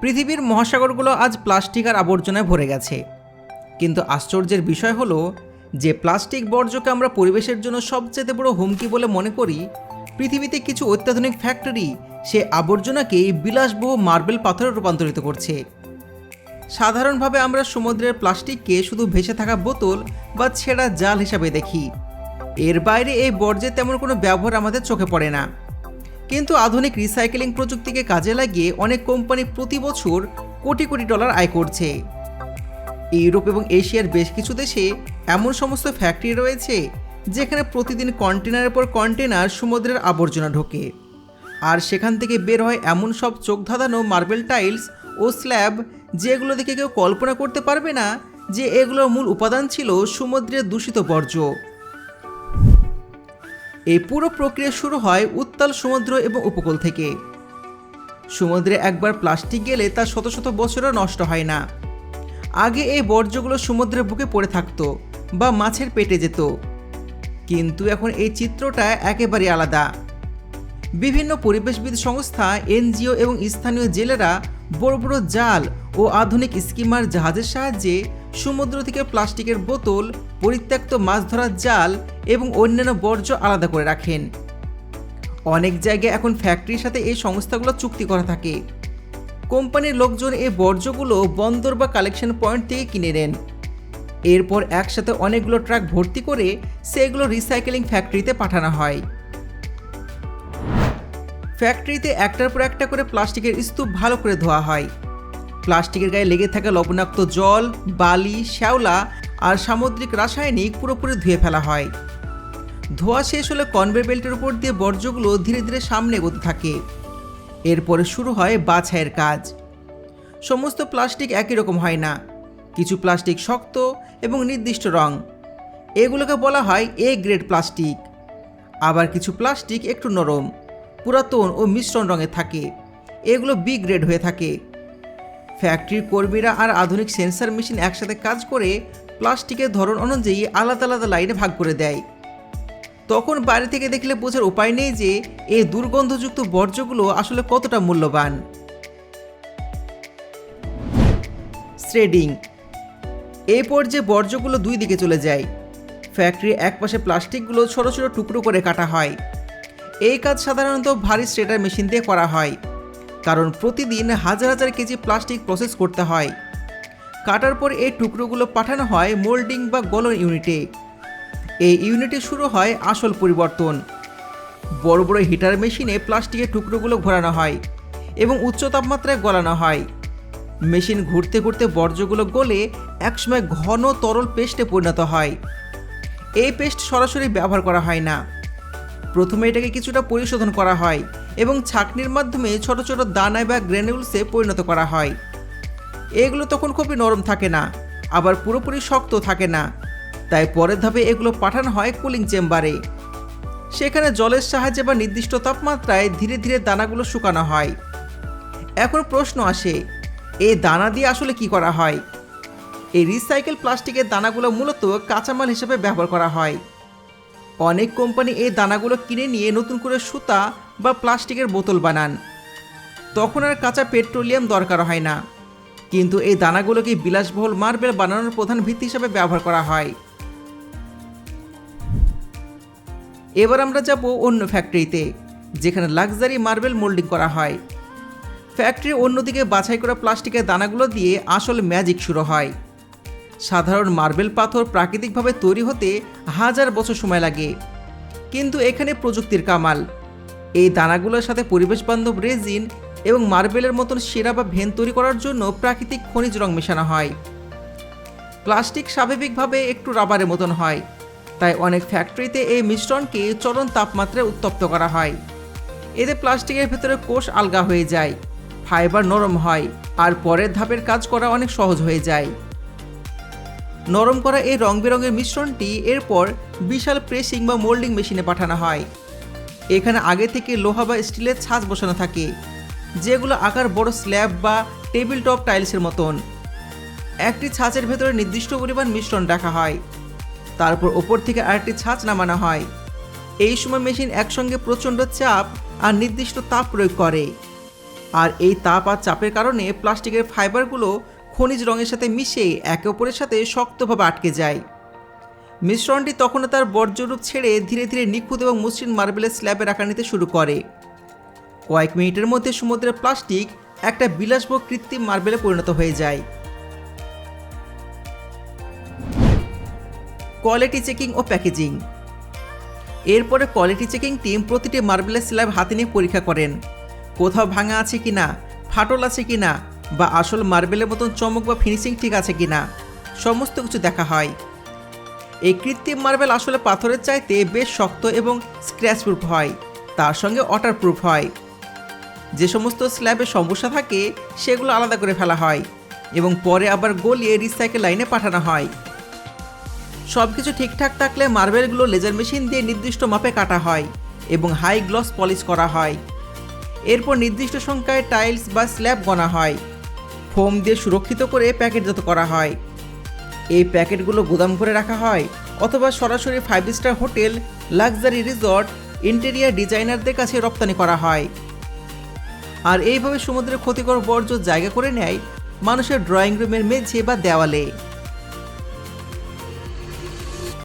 পৃথিবীর মহাসাগরগুলো আজ প্লাস্টিক আর আবর্জনায় ভরে গেছে। কিন্তু আশ্চর্যের বিষয় হলো যে প্লাস্টিক বর্জ্যকে আমরা পরিবেশের জন্য সবচেয়ে বড় হুমকি বলে মনে করি, পৃথিবীতে কিছু অত্যাধুনিক ফ্যাক্টরি সে আবর্জনাকে বিলাসবহুল মার্বেল পাথরে রূপান্তরিত করছে। সাধারণভাবে আমরা সমুদ্রের প্লাস্টিককে শুধু ভেসে থাকা বোতল বা ছেঁড়া জাল হিসাবে দেখি। এর বাইরে এই বর্জ্যের তেমন কোনো ব্যবহার আমাদের চোখে পড়ে না। কিন্তু আধুনিক রিসাইকেলিং প্রযুক্তিকে কাজে লাগিয়ে অনেক কোম্পানি প্রতি বছর কোটি কোটি ডলার আয় করছে। ইউরোপ এবং এশিয়ার বেশ কিছু দেশে এমন সমস্ত ফ্যাক্টরি রয়েছে যেখানে প্রতিদিন কন্টেনারের পর কন্টেনার সমুদ্রের আবর্জনা ঢোকে, আর সেখান থেকে বের হয় এমন সব চোখ ধাঁধানো মার্বেল টাইলস ও স্ল্যাব, যেগুলো দেখে কেউ কল্পনা করতে পারবে না যে এগুলোর মূল উপাদান ছিল সমুদ্রের দূষিত বর্জ্য। এই পুরো প্রক্রিয়া শুরু হয় উত্তাল সমুদ্র এবং উপকূল থেকে। সমুদ্রে একবার প্লাস্টিক গেলে তা শত শত বছরও নষ্ট হয় না। আগে এই বর্জ্যগুলো সমুদ্রের বুকে পড়ে থাকতো বা মাছের পেটে যেত, কিন্তু এখন এই চিত্রটা একেবারে আলাদা। বিভিন্ন পরিবেশবিদ সংস্থা, এনজিও এবং স্থানীয় জেলেরা বড় বড় জাল ও আধুনিক স্কিমার জাহাজের সাহায্যে সমুদ্র থেকে প্লাস্টিকের বোতল, পরিত্যক্ত মাছ ধরার জাল এবং অন্যান্য বর্জ্য আলাদা করে রাখেন। অনেক জায়গায় এখন ফ্যাক্টরির সাথে এই সংস্থাগুলো চুক্তি করা থাকে। কোম্পানির লোকজন এই বর্জ্যগুলো বন্দর বা কালেকশন পয়েন্ট থেকে কিনে নেন। এরপর একসাথে অনেকগুলো ট্রাক ভর্তি করে সেগুলো রিসাইকেলিং ফ্যাক্টরিতে পাঠানো হয়। ফ্যাক্টরিতে একটার পর একটা করে প্লাস্টিকের স্তূপ ভালো করে ধোয়া হয়। প্লাস্টিকের গায়ে লেগে থাকা লবণাক্ত জল, বালি, শ্যাওলা আর সামুদ্রিক রাসায়নিক পুরোপুরি ধুয়ে ফেলা হয়। ধোয়া শেষ হলে কনভেয়ার বেল্টের উপর দিয়ে বর্জ্যগুলো ধীরে ধীরে সামনে এগোতে থাকে। এরপরে শুরু হয় বাছাইয়ের কাজ। সমস্ত প্লাস্টিক একই রকম হয় না। কিছু প্লাস্টিক শক্ত এবং নির্দিষ্ট রং, এগুলোকে বলা হয় এ গ্রেড প্লাস্টিক। আবার কিছু প্লাস্টিক একটু নরম, পুরাতন ও মিশ্রণ রঙের থাকে, এগুলো বি গ্রেড হয়ে থাকে। ফ্যাক্টরির কর্মীরা আর আধুনিক সেন্সর মেশিন একসাথে কাজ করে প্লাস্টিকের ধরন অনুযায়ী আলাদা আলাদা লাইনে ভাগ করে দেয়। তখন বাইরে থেকে দেখলে বোঝার উপায় নেই যে এই দুর্গন্ধযুক্ত বর্জ্যগুলো আসলে কতটা মূল্যবান। শ্রেডিং, এই পর্যায়ে বর্জ্যগুলো দুই দিকে চলে যায়। ফ্যাক্টরির একপাশে প্লাস্টিকগুলো ছোট ছোট টুকরো করে কাটা হয়। এই কাজ সাধারণত ভারী শ্রেডার মেশিন দিয়ে করা হয়, কারণ প্রতিদিন হাজার হাজার কেজি প্লাস্টিক প্রসেস করতে হয়। কাটার পর এই টুকরোগুলো পাঠানো হয় মোল্ডিং বা গলন ইউনিটে। এই ইউনিটে শুরু হয় আসল পরিবর্তন। বড় বড় হিটার মেশিনে প্লাস্টিকের টুকরোগুলো ঘোরানো হয় এবং উচ্চ তাপমাত্রায় গলানো হয়। মেশিন ঘুরতে ঘুরতে বর্জ্যগুলো গলে একসময় ঘন তরল পেস্টে পরিণত হয়। এই পেস্ট সরাসরি ব্যবহার করা হয় না। প্রথমে এটাকে কিছুটা পরিশোধন করা হয় এবং ছাঁকনির মাধ্যমে ছোট ছোট দানায় বা গ্র্যানুলসে পরিণত করা হয়। এগুলো তখন খুবই নরম থাকে না, আবার পুরোপুরি শক্ত থাকে না। তাই পরের ধাপে এগুলো পাঠানো হয় কুলিং চেম্বারে। সেখানে জলের সাহায্যে বা নির্দিষ্ট তাপমাত্রায় ধীরে ধীরে দানাগুলো শুকানো হয়। এখন প্রশ্ন আসে, এই দানা দিয়ে আসলে কি করা হয়? এই রিসাইকেল প্লাস্টিকের দানাগুলো মূলত কাঁচামাল হিসেবে ব্যবহার করা হয়। অনেক কোম্পানি এই দানাগুলো কিনে নিয়ে নতুন করে সুতা বা প্লাস্টিকের বোতল বানান। তখন আর কাঁচা পেট্রোলিয়াম দরকার হয় না, কিন্তু এই দানাগুলোকে বিলাসবহুল মার্বেল বানানোর প্রধান ভিত্তি হিসেবে ব্যবহার করা হয়। এবার আমরা যাব অন্য ফ্যাক্টরিতে, যেখানে লাক্সারি মার্বেল মোল্ডিং করা হয়। ফ্যাক্টরির অন্যদিকে বাছাই করা প্লাস্টিকের দানাগুলো দিয়ে আসল ম্যাজিক শুরু হয়। সাধারণ মার্বেল পাথর প্রাকৃতিকভাবে তৈরি হতে হাজার বছর সময় লাগে, কিন্তু এখানে প্রযুক্তির কামাল। এই দানাগুলোর সাথে পরিবেশ বান্ধব রেজিন এবং মার্বেলের মতন সেরা বা ভেন তৈরি করার জন্য প্রাকৃতিক খনিজ রং মেশানো হয়। প্লাস্টিক স্বাভাবিকভাবে একটু রাবারের মতন হয়, তাই অনেক ফ্যাক্টরিতে এই মিশ্রণকে চরম তাপমাত্রায় উত্তপ্ত করা হয়। এতে প্লাস্টিকের ভেতরে কোষ আলগা হয়ে যায়, ফাইবার নরম হয়, আর পরের ধাপের কাজ করা অনেক সহজ হয়ে যায়। নরম করা এই রং বেরঙের মিশ্রণটি এরপর বিশাল প্রেসিং বা মোল্ডিং মেশিনে পাঠানো হয়। এখানে আগে থেকে লোহা বা স্টিলের ছাঁচ বসানো থাকে, যেগুলো আকার বড় স্ল্যাব বা টেবিল টপ টাইলসের মতন। একটি ছাঁচের ভেতরে নির্দিষ্ট পরিমাণ মিশ্রণ রাখা হয়, তারপর ওপর থেকে আরেকটি ছাঁচ নামানো হয়। এই সময় মেশিন একসঙ্গে প্রচণ্ড চাপ আর নির্দিষ্ট তাপ প্রয়োগ করে। আর এই তাপ আর চাপের কারণে প্লাস্টিকের ফাইবারগুলো খনিজ রঙের সাথে মিশে একে অপরের সাথে শক্তভাবে আটকে যায়। মিশ্রণটি তখন তার বর্জ্যরূপ ছেড়ে ধীরে ধীরে নিখুঁত এবং মসৃণ মার্বেলের স্ল্যাবের আকার নিতে শুরু করে। কয়েক মিনিটের মধ্যে সমুদ্রের প্লাস্টিক একটা বিলাসবহুল কৃত্রিম মার্বেলে পরিণত হয়ে যায়। কোয়ালিটি চেকিং ও প্যাকেজিং। এরপরে কোয়ালিটি চেকিং টিম প্রতিটি মার্বেলের স্ল্যাব হাতে নিয়ে পরীক্ষা করেন, কোথাও ভাঙা আছে কিনা, ফাটল আছে কিনা, বা আসল মার্বেলের মতন চমক বা ফিনিশিং ঠিক আছে কিনা, সমস্ত কিছু দেখা হয়। এই কৃত্রিম মার্বেল আসলে পাথরের চাইতে বেশ শক্ত এবং স্ক্র্যাচ প্রুফ হয়, তার সঙ্গে ওয়াটার প্রুফ হয়। যে সমস্ত স্ল্যাবে সমস্যা থাকে সেগুলো আলাদা করে ফেলা হয় এবং পরে আবার গলিয়ে রিসাইকেল লাইনে পাঠানো হয়। সব কিছু ঠিকঠাক থাকলে মার্বেলগুলো লেজার মেশিন দিয়ে নির্দিষ্ট মাপে কাটা হয় এবং হাই গ্লস পলিশ করা হয়। এরপর নির্দিষ্ট সংখ্যায় টাইলস বা স্ল্যাব গনা হয়, ফোম দিয়ে সুরক্ষিত করে প্যাকেটজাত করা হয়। এই প্যাকেটগুলো গুদাম করে রাখা হয় অথবা সরাসরি 5 star hotel, luxury resort, interior ডিজাইনারদের কাছে রপ্তানি করা হয়। আর এইভাবে সমুদ্রের ক্ষতিকর বর্জ্য জায়গা করে নেয় মানুষের ড্রয়িং রুমের মেঝে বা দেওয়ালে।